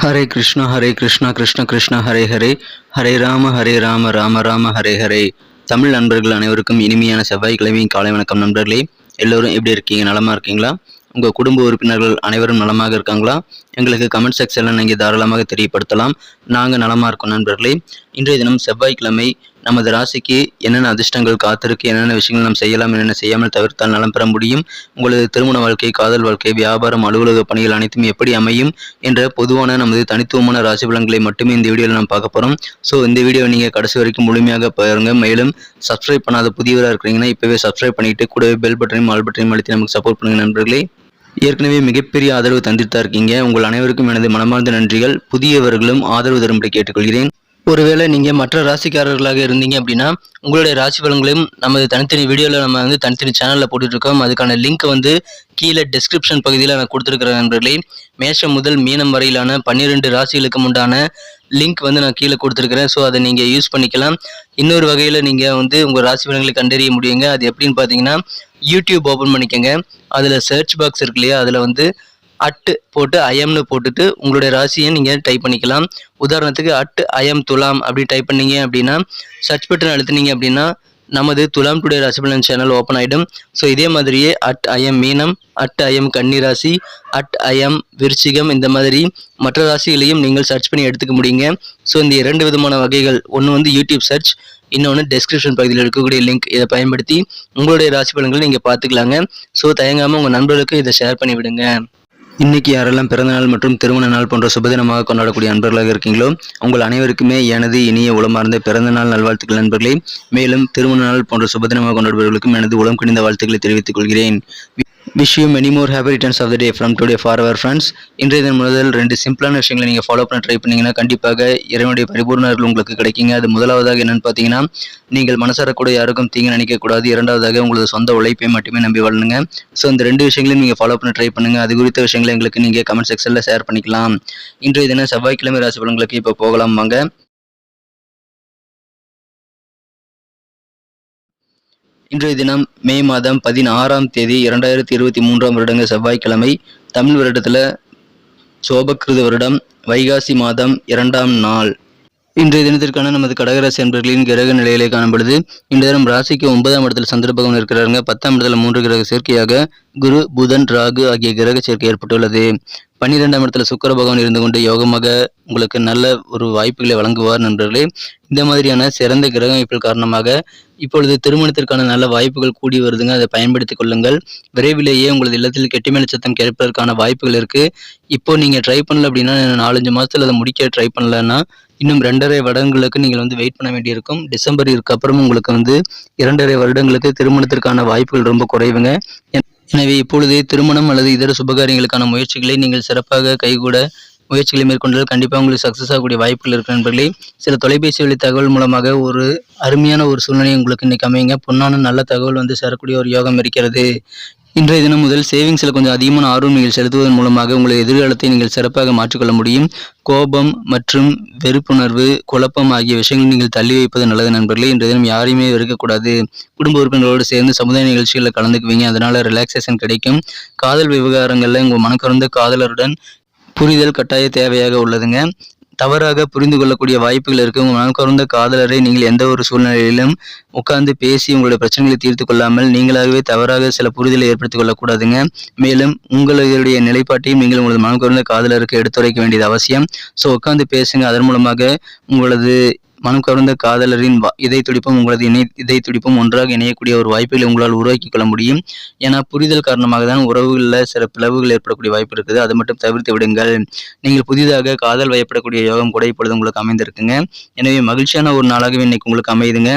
ஹரே கிருஷ்ணா கிருஷ்ண கிருஷ்ண ஹரே ஹரே, ஹரே ராம ராம ராம ஹரே ஹரே. தமிழ் நண்பர்கள் அனைவருக்கும் இனிமையான செவ்வாய்க்கிழமை காலை வணக்கம் நண்பர்களே. எல்லோரும் எப்படி இருக்கீங்க? நலமா இருக்கீங்களா? உங்கள் குடும்ப உறுப்பினர்கள் அனைவரும் நலமாக இருக்காங்களா? எங்களுக்கு கமெண்ட் செக்ஷனில் நீங்கள் தாராளமாக தெரியப்படுத்தலாம். நாங்கள் நலமாக இருக்கோம் நண்பர்களே. இன்றைய தினம் செவ்வாய்க்கிழமை. நமது ராசிக்கு என்னென்ன அதிர்ஷ்டங்கள் காத்திருக்கு, என்னென்ன விஷயங்கள் நாம் செய்யலாம், என்னென்ன செய்யாமல் தவிர்த்தால் நலம் பெற முடியும், உங்களது திருமண வாழ்க்கை, காதல் வாழ்க்கை, வியாபாரம், அலுவலக பணிகள் அனைத்தும் எப்படி அமையும் என்ற பொதுவான நமது தனித்துவமான ராசி பலன்களை மட்டுமே இந்த வீடியோவில் நாம் பார்க்க போகிறோம். ஸோ இந்த வீடியோவை நீங்கள் கடைசி வரைக்கும் முழுமையாக பாருங்க. மேலும் சப்ஸ்கிரைப் பண்ணாத புதியவராக இருக்கிறீங்கன்னா இப்போவே சப்ஸ்கிரைப் பண்ணிட்டு கூடவே பெல் பட்டனையும் ஆல் பட்டனையும் அழுத்தி நமக்கு சப்போர்ட் பண்ணுங்க நண்பர்களே. ஏற்கனவே மிகப்பெரிய ஆதரவு தந்துட்டு தான் இருக்கீங்க. உங்கள் அனைவருக்கும் எனது மனமார்ந்த நன்றிகள். புதியவர்களும் ஆதரவு தரும்படி கேட்டுக்கொள்கிறேன். ஒருவேளை நீங்கள் மற்ற ராசிக்காரர்களாக இருந்தீங்க அப்படின்னா உங்களுடைய ராசி பலன்களையும் நமது தனித்தனி வீடியோவில் நம்ம தனித்தனி சேனலில் போட்டுட்ருக்கோம். அதுக்கான லிங்க் கீழே டிஸ்கிரிப்ஷன் பகுதியில் நான் கொடுத்துருக்குற நண்பர்களே. மேஷம் முதல் மீனம் வரையிலான 12 ராசிகளுக்கு உண்டான லிங்க் நான் கீழே கொடுத்துருக்குறேன். ஸோ அதை நீங்கள் யூஸ் பண்ணிக்கலாம். இன்னொரு வகையில் நீங்கள் உங்கள் ராசி பலன்களை கண்டறிய முடியுங்க. அது எப்படின்னு பார்த்தீங்கன்னா, யூடியூப் ஓப்பன் பண்ணிக்கோங்க. அதில் சர்ச் பாக்ஸ் இருக்கு இல்லையா, அதில் அட்டு போட்டு ஐஎம்னு போட்டுட்டு உங்களுடைய ராசியை நீங்கள் டைப் பண்ணிக்கலாம். உதாரணத்துக்கு ஐஎம் துலாம் அப்படி டைப் பண்ணீங்க அப்படின்னா, சர்ச் பட்டன் அழுத்தினீங்க அப்படின்னா நமது துலாம் டுடே ராசி பலன் சேனல் ஓப்பன் ஆகிடும். ஸோ இதே மாதிரியே ஐஎம் மீனம், ஐஎம் கன்னி ராசி, ஐஎம் விருச்சிகம், இந்த மாதிரி மற்ற ராசிகளையும் நீங்கள் சர்ச் பண்ணி எடுத்துக்க முடியுங்க. ஸோ இந்த 2 விதமான வகைகள், ஒன்று யூடியூப் சர்ச், இன்னொன்று டெஸ்கிரிப்ஷன் பகுதியில் இருக்கக்கூடிய லிங்க். இதை பயன்படுத்தி உங்களுடைய ராசி பலன்களை நீங்கள் பார்த்துக்கலாங்க. ஸோ தயங்காமல் உங்கள் நண்பர்களுக்கு இதை ஷேர் பண்ணி விடுங்க. இன்னைக்கு யாரெல்லாம் பிறந்தநாள் மற்றும் திருமண நாள் போன்ற சுபதினமாக கொண்டாடக்கூடிய நண்பர்களாக இருக்கீங்களோ உங்கள் அனைவருக்குமே எனது இனிய உளமார்ந்த பிறந்த நாள் நல்வாழ்த்துக்கள் நண்பர்களே. மேலும் திருமண நாள் போன்ற சுபதினமாக கொண்டாடுபவர்களுக்கும் எனது உளம் கனிந்த வாழ்த்துக்களை தெரிவித்துக் கொள்கிறேன். Wish you many more happy returns of the day from today for our friends. இன்றைய தினம் முதல் 2 சிம்பிளான விஷயங்களை நீங்கள் ஃபாலோ பண்ண ட்ரை பண்ணிங்கன்னா கண்டிப்பாக இறைவனுடைய பரிபூர்ணர்கள் உங்களுக்கு கிடைக்குங்க. அது முதலாவதாக என்னென்னு பார்த்தீங்கன்னா, நீங்கள் மனசார கூட யாருக்கும் தீங்கு நினைக்கக்கூடாது. இரண்டாவதாக உங்களது சொந்த உழைப்பை மட்டுமே நம்பி வாழணுங்க. ஸோ இந்த 2 விஷயங்களையும் நீங்கள் ஃபாலோ பண்ண ட்ரை பண்ணுங்கள். அது குறித்த விஷயங்களை எங்களுக்கு நீங்கள் கமெண்ட் செக்ஷனில் ஷேர் பண்ணிக்கலாம். இன்றைய தினம் செவ்வாய்க்கிழமை ராசி பலன்களுக்கு இப்போ போகலாம் வாங்க. இன்றைய தினம் மே மாதம் 16ஆம் தேதி 2023ஆம் வருடங்க செவ்வாய்க்கிழமை. தமிழ் வருடத்தில் சோபகிருத வருடம் வைகாசி மாதம் 2ஆம் நாள். இன்றைய தினத்திற்கான நமது கடகராசி அன்பர்களின் கிரக நிலையிலே காணப்படுது. இந்த தினம் ராசிக்கு 9ஆம் இடத்துல சந்திர பகவான் இருக்கிறாருங்க. 10ஆம் இடத்துல 3 கிரக சேர்க்கையாக குரு, புதன், ராகு ஆகிய கிரக சேர்க்கை ஏற்பட்டுள்ளது. 12ஆம் இடத்துல சுக்கிர பகவான் இருந்து கொண்டு யோகமாக உங்களுக்கு நல்ல ஒரு வாய்ப்புகளை வழங்குவார் நண்பர்களே. இந்த மாதிரியான சிறந்த கிரக அமைப்புகள் காரணமாக இப்பொழுது திருமணத்திற்கான நல்ல வாய்ப்புகள் கூடி வருதுங்க. அதை பயன்படுத்திக் கொள்ளுங்கள். விரைவிலேயே உங்களது இல்லத்தில் கெட்டிமேல சத்தம் கேட்பதற்கான வாய்ப்புகள் இருக்கு. இப்போ நீங்க ட்ரை பண்ணல அப்படின்னா 4-5 மாசத்துல அதை முடிக்க ட்ரை பண்ணலன்னா இன்னும் 2.5 வருடங்களுக்கு நீங்கள் வெயிட் பண்ண வேண்டியிருக்கும். டிசம்பர் அப்புறம் உங்களுக்கு 2.5 வருடங்களுக்கு திருமணத்திற்கான வாய்ப்புகள் ரொம்ப குறைவுங்க. எனவே இப்பொழுது திருமணம் அல்லது இதர சுபகாரியங்களுக்கான முயற்சிகளை நீங்கள் சிறப்பாக கைகூட முயற்சிகளை மேற்கொண்டால் கண்டிப்பாக உங்களுக்கு சக்ஸஸ் ஆகக்கூடிய வாய்ப்புகள் இருக்கு நண்பர்களே. சில தொலைபேசி வழி தகவல் மூலமாக ஒரு அருமையான ஒரு சூழ்நிலை உங்களுக்கு இன்னைக்கு அமையுங்க. பொன்னான நல்ல தகவல் சேரக்கூடிய ஒரு யோகம் இருக்கிறது. இன்றைய தினம் முதல் சேவிங்ஸில் கொஞ்சம் அதிகமான ஆர்வம் நீங்கள் செலுத்துவதன் மூலமாக உங்களது எதிர்காலத்தை நீங்கள் சிறப்பாக மாற்றிக்கொள்ள முடியும். கோபம் மற்றும் வெறுப்புணர்வு, குழப்பம் ஆகிய விஷயங்களை நீங்கள் தள்ளி வைப்பது நல்லது நண்பர்களே. இன்றைய தினம் யாரையுமே வெறுக்கக்கூடாது. குடும்ப உறுப்பினர்களோடு சேர்ந்து சமுதாய நிகழ்ச்சிகளில் கலந்துக்குவீங்க. அதனால ரிலாக்ஸேஷன் கிடைக்கும். காதல் விவகாரங்களில் உங்கள் மனக்கறந்த காதலருடன் புரிதல் கட்டாய தேவையாக உள்ளதுங்க. தவறாக புரிந்து கொள்ளக்கூடிய வாய்ப்புகள் இருக்கு. உங்கள் மனக்கவர்ந்த காதலரை நீங்கள் எந்த ஒரு சூழ்நிலையிலும் உட்கார்ந்து பேசி உங்களுடைய பிரச்சனைகளை தீர்த்து கொள்ளாமல் நீங்களாகவே தவறாக சில புரிதலை ஏற்படுத்திக் கொள்ளக்கூடாதுங்க. மேலும் உங்களுடைய நிலைப்பாட்டையும் நீங்கள் உங்களது மனக்கவர்ந்த காதலருக்கு எடுத்துரைக்க வேண்டியது அவசியம். ஸோ உட்கார்ந்து பேசுங்க. அதன் மூலமாக உங்களது மனம் கவர்ந்த காதலரின் இதய துடிப்பும் உங்களது இதய துடிப்பும் ஒன்றாக இணையக்கூடிய ஒரு வாய்ப்புகளை உங்களால் உருவாக்கி கொள்ள முடியும். ஏன்னா புரிதல் காரணமாக தான் உறவுகளில் சில பிளவுகள் ஏற்படக்கூடிய வாய்ப்பு இருக்குது. அதை மட்டும் தவிர்த்து விடுங்கள். நீங்கள் புதிதாக காதல் வயப்படக்கூடிய யோகம் கூட இப்பொழுது உங்களுக்கு அமைந்திருக்குங்க. எனவே மகிழ்ச்சியான ஒரு நாளாகவே இன்னைக்கு உங்களுக்கு அமையுதுங்க.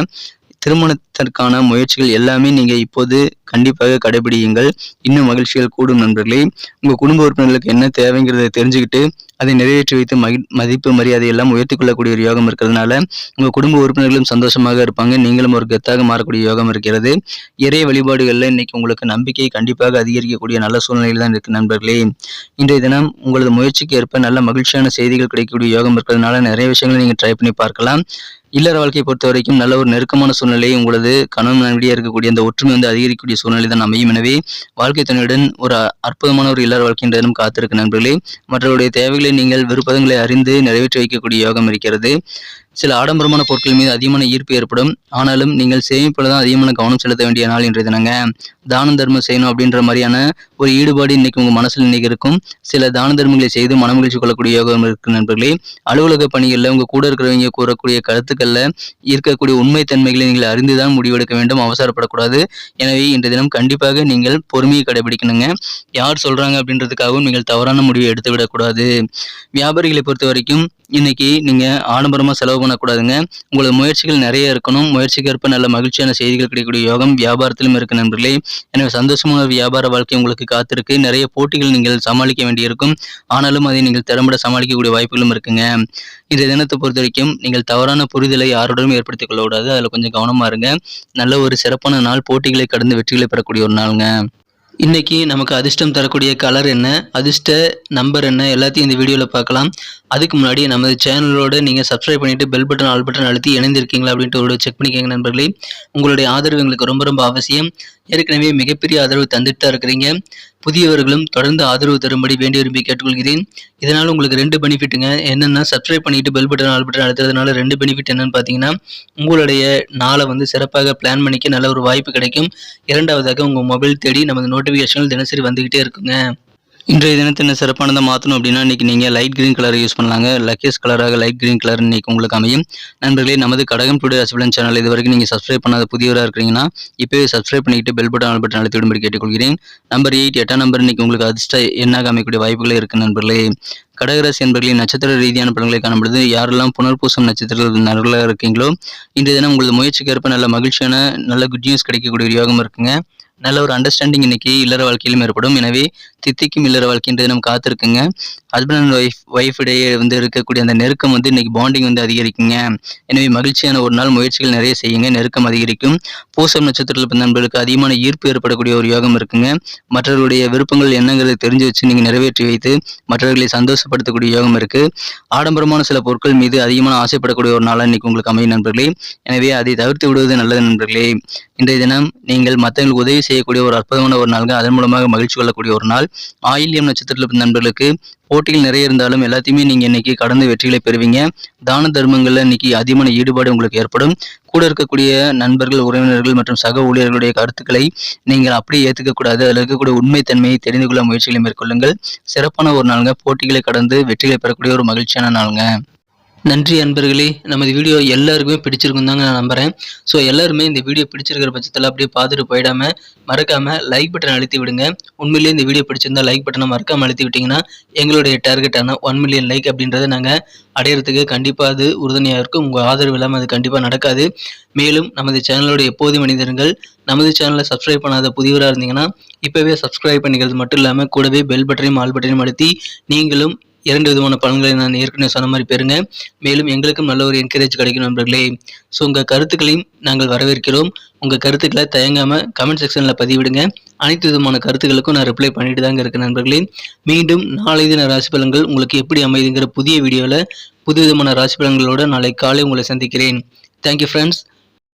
திருமணத்திற்கான முயற்சிகள் எல்லாமே நீங்க இப்போது கண்டிப்பாக கடைபிடியுங்கள். இன்னும் மகிழ்ச்சிகள் கூடும் நண்பர்களே. உங்க குடும்ப உறுப்பினர்களுக்கு என்ன தேவைங்கிறத தெரிஞ்சுக்கிட்டு அதை நிறைவேற்றி வைத்து மதிப்பு மரியாதை எல்லாம் உயர்த்தி கொள்ளக்கூடிய ஒரு யோகம் இருக்கிறதுனால உங்க குடும்ப உறுப்பினர்களும் சந்தோஷமாக இருப்பாங்க. நீங்களும் ஒரு கெத்தாக மாறக்கூடிய யோகம் இருக்கிறது. இறை வழிபாடுகள்ல இன்னைக்கு உங்களுக்கு நம்பிக்கை கண்டிப்பாக அதிகரிக்கக்கூடிய நல்ல சூழ்நிலையில் தான் இருக்கு நண்பர்களே. இன்றைய தினம் உங்களது முயற்சிக்கு ஏற்ப நல்ல மகிழ்ச்சியான செய்திகள் கிடைக்கக்கூடிய யோகம் இருக்கிறதுனால நிறைய விஷயங்களை நீங்க ட்ரை பண்ணி பார்க்கலாம். இல்லற வாழ்க்கையை பொறுத்த வரைக்கும் நல்ல ஒரு நெருக்கமான சூழ்நிலை உங்களது கணவன் மனைவியிடையே இருக்கக்கூடிய அந்த ஒற்றுமை வந்து அதிகரிக்கக்கூடிய சூழ்நிலை தான் அமையும். எனவே வாழ்க்கை துணையுடன் ஒரு அற்புதமான ஒரு இல்லற வாழ்க்கை என்ற தினம் காத்திருக்கு நண்பர்களே. மற்றவருடைய தேவைகளை நீங்கள் விருப்பங்களை அறிந்து நிறைவேற்றி வைக்கக்கூடிய யோகம் இருக்கிறது. சில ஆடம்பரமான பொருட்கள் மீது அதிகமான ஈர்ப்பு ஏற்படும். ஆனாலும் நீங்கள் சேமிப்பில் தான் அதிகமான கவனம் செலுத்த வேண்டிய நாள் இன்றைய தினங்க. தானம் தர்மம் செய்யணும் அப்படின்ற மாதிரியான ஒரு ஈடுபாடு இன்னைக்கு உங்க மனசுல இன்னைக்கு இருக்கும். சில தான தர்மங்களை செய்து மனமகிழ்ச்சி கொள்ளக்கூடிய யோகம் இருக்கு நண்பர்களே. அலுவலக பணிகள்ல உங்க கூட இருக்கிறவங்க கூறக்கூடிய கருத்துக்கள்ல இருக்கக்கூடிய உண்மை தன்மைகளை நீங்கள் அறிந்துதான் முடிவெடுக்க வேண்டும். அவசரப்படக்கூடாது. எனவே இன்றைய தினம் கண்டிப்பாக நீங்கள் பொறுமையை கடைபிடிக்கணுங்க. யார் சொல்றாங்க அப்படின்றதுக்காகவும் நீங்கள் தவறான முடிவை எடுத்து விடக்கூடாது. வியாபாரிகளை பொறுத்த வரைக்கும் இன்னைக்கு நீங்க ஆடம்பரமா செலவு பண்ணக்கூடாதுங்க. உங்களோட முயற்சிகள் நிறைய இருக்கணும். முயற்சிக்கு ஏற்ப நல்ல மகிழ்ச்சியான செய்திகள் கிடைக்கக்கூடிய யோகம் வியாபாரத்திலும் இருக்கு நண்பர்களே. எனவே சந்தோஷமான வியாபார வாழ்க்கை உங்களுக்கு காத்திருக்கு. நிறைய போட்டிகள் நீங்கள் சமாளிக்க வேண்டியிருக்கும். ஆனாலும் அதை நீங்கள் திறம்பட சமாளிக்கக்கூடிய வாய்ப்புகளும் இருக்குங்க. இன்றைய தினத்தை பொறுத்த வரைக்கும் நீங்கள் தவறான புரிதலை யாருடனும் ஏற்படுத்திக் கொள்ளக்கூடாது. அதுல கொஞ்சம் கவனமா இருங்க. நல்ல ஒரு சிறப்பான நாள். போட்டிகளை கடந்து வெற்றிகளை பெறக்கூடிய ஒரு நாளுங்க. இன்னைக்கு நமக்கு அதிர்ஷ்டம் தரக்கூடிய கலர் என்ன, அதிர்ஷ்ட நம்பர் என்ன, எல்லாத்தையும் இந்த வீடியோவில் பார்க்கலாம். அதுக்கு முன்னாடி நமது சேனலோட நீங்கள் சப்ஸ்கிரைப் பண்ணிட்டு பெல் பட்டன் ஆல் பட்டன் அழுத்தி இணைந்திருக்கீங்களா அப்படின்ட்டு ஒரு செக் பண்ணிக்கோங்க நண்பர்களே. உங்களுடைய ஆதரவு எங்களுக்கு ரொம்ப ரொம்ப அவசியம். ஏற்கனவே மிகப்பெரிய ஆதரவு தந்துட்டு தான் இருக்கிறீங்க. புதியவர்களும் தொடர்ந்து ஆதரவு தரும்படி வேண்டி விரும்பி கேட்டுக்கொள்கிறேன். இதனால் உங்களுக்கு 2 பெனிஃபிட்டுங்க. என்னென்னா சப்ஸ்கிரைப் பண்ணிட்டு பெல் பட்டன் ஆல் பட்டன் அழுத்துறதுனால 2 பெனிஃபிட் என்னன்னு பார்த்தீங்கன்னா, உங்களுடைய நாளை வந்து சிறப்பாக பிளான் பண்ணிக்க நல்ல ஒரு வாய்ப்பு கிடைக்கும். இரண்டாவதாக உங்கள் மொபைல் தேடி நமது நோட்டிஃபிகேஷன்கள் தினசரி வந்துகிட்டே இருக்குங்க. இன்றைய தினத்தை என்ன சிறப்பானதை மாற்றணும் அப்படின்னா, இன்றைக்கி நீங்கள் லைட் கிரீன் கலரை யூஸ் பண்ணலாங்க. லக்கியஸ்ட் கலராக லைட் கிரீன் கலர் இன்றைக்கி உங்களுக்கு அமையும். நண்பர்களே, நமது கடகம் டுடே ராசிபலன் சேனல் இது வரைக்கும் நீங்கள் சப்ஸ்கிரைப் பண்ணாத புதியவராக இருக்கிறீங்கன்னா இப்போவே சப்ஸ்கிரைப் பண்ணிட்டு பெல் பட்டன் ஆல் பட்டன் அழுத்தி விடும்படி கேட்டுக்கொள்கிறேன். நம்பர் 8 8ஆம் நம்பர் இன்றைக்கி உங்களுக்கு அதிர்ஷ்ட எண்ணாக அமைக்கக்கூடிய வாய்ப்புகளே இருக்குது நண்பர்களே. கடகராசி என்பர்களின் நட்சத்திர ரீதியான பலன்களை காணப்படுது. யாரெல்லாம் புனர்பூசம் நட்சத்திரத்தில் நண்பர்களாக இருக்கீங்களோ இன்றைய தினம் உங்களது முயற்சிக்கு ஏற்ப நல்ல மகிழ்ச்சியான நல்ல குட் நியூஸ் கிடைக்கக்கூடிய ஒரு யோகம் இருக்குங்க. நல்ல ஒரு அண்டர்ஸ்டாண்டிங் இன்னைக்கு இல்லற வாழ்க்கையிலும் ஏற்படும். எனவே தித்திக்கும் இல்லற வாழ்க்கைன்றது நம்ம காத்திருக்குங்க. ஹஸ்பண்ட் அண்ட் ஒய்ஃப் இடையே வந்து இருக்கக்கூடிய அந்த நெருக்கம் வந்து இன்னைக்கு பாண்டிங் வந்து அதிகரிக்குங்க. எனவே மகிழ்ச்சியான ஒரு நாள். முயற்சிகள் நிறைய செய்யுங்க. நெருக்கம் அதிகரிக்கும். பூசம் நட்சத்திரத்தில் நண்பர்களுக்கு அதிகமான ஈர்ப்பு ஏற்படக்கூடிய ஒரு யோகம் இருக்குங்க. மற்றவர்களுடைய விருப்பங்கள் என்னங்கிறத தெரிஞ்சு வச்சு நீங்க நிறைவேற்றி வைத்து மற்றவர்களை சந்தோஷப்படுத்தக்கூடிய யோகம் இருக்கு. ஆடம்பரமான சில பொருட்கள் மீது அதிகமான ஆசைப்படக்கூடிய ஒரு நாளாக இன்னைக்கு உங்களுக்கு அமையும் நண்பர்களே. எனவே அதை தவிர்த்து விடுவது நல்லது நண்பர்களே. இன்றைய தினம் நீங்கள் மற்றவங்களுக்கு உதவி செய்யக்கூடிய ஒரு அற்புதமான ஒரு நாள்கள். அதன் மூலமாக மகிழ்ச்சி கொள்ளக்கூடிய ஒரு நாள். ஆயில்யம் நட்சத்திரத்தில் நண்பர்களுக்கு போட்டிகள் நிறைய இருந்தாலும் எல்லாத்தையுமே நீங்க இன்னைக்கு கடந்து வெற்றிகளை பெறுவீங்க. தான தர்மங்கள்ல இன்னைக்கு அதிகமான ஈடுபாடு உங்களுக்கு ஏற்படும். கூட இருக்கக்கூடிய நண்பர்கள், உறவினர்கள் மற்றும் சக ஊழியர்களுடைய கருத்துக்களை நீங்கள் அப்படியே ஏற்றுக்க கூடாது. அதில் இருக்கக்கூடிய உண்மைத்தன்மையை தெரிந்து கொள்ள முயற்சிகளை மேற்கொள்ளுங்கள். சிறப்பான ஒரு நாளுங்க. போட்டிகளை கடந்து வெற்றிகளை பெறக்கூடிய ஒரு மகிழ்ச்சியான நாளுங்க. நன்றி அன்பர்களே. நமது வீடியோ எல்லாருக்குமே பிடிச்சிருக்கும் தாங்க நான் நம்புகிறேன். ஸோ எல்லாருமே இந்த வீடியோ பிடிச்சிருக்கிற பட்சத்தில் அப்படியே பார்த்துட்டு போயிடாமல் மறக்காமல் லைக் பட்டன் அழுத்தி விடுங்க. உண்மையிலேயே இந்த வீடியோ பிடிச்சிருந்தா லைக் பட்டனை மறக்காமல் அழுத்தி விட்டிங்கன்னா எங்களுடைய டார்கெட்டான 1 மில்லியன் லைக் அப்படின்றத நாங்கள் அடையிறதுக்கு கண்டிப்பாக அது உறுதுணையாக இருக்கும். உங்கள் ஆதரவு இல்லாமல் அது கண்டிப்பாக நடக்காது. மேலும் நமது சேனலோட எப்போதும் மனிதர்கள் நமது சேனலை சப்ஸ்கிரைப் பண்ணாத புதியவராக இருந்தீங்கன்னா இப்போவே சப்ஸ்கிரைப் பண்ணிக்கிறது மட்டும் இல்லாமல் கூடவே பெல் பட்டனையும் ஆல் பட்டனையும் அழுத்தி நீங்களும் 2 விதமான பலன்களை நான் ஏற்கனவே சொன்ன மாதிரி பெறுங்க. மேலும் எங்களுக்கும் நல்ல ஒரு என்கரேஜ் கிடைக்கும் நண்பர்களே. ஸோ உங்கள் கருத்துக்களையும் நாங்கள் வரவேற்கிறோம். உங்கள் கருத்துக்களை தயங்காமல் கமெண்ட் செக்ஷனில் பதிவிடுங்க. அனைத்து விதமான கருத்துக்களுக்கும் நான் ரிப்ளை பண்ணிட்டு தாங்க இருக்கேன் நண்பர்களே. மீண்டும் நாளை தின ராசி பலன்கள் உங்களுக்கு எப்படி அமைதுங்கிற புதிய வீடியோவில் புது விதமான ராசி பலன்களோடு நாளை காலை உங்களை சந்திக்கிறேன். Thank you friends.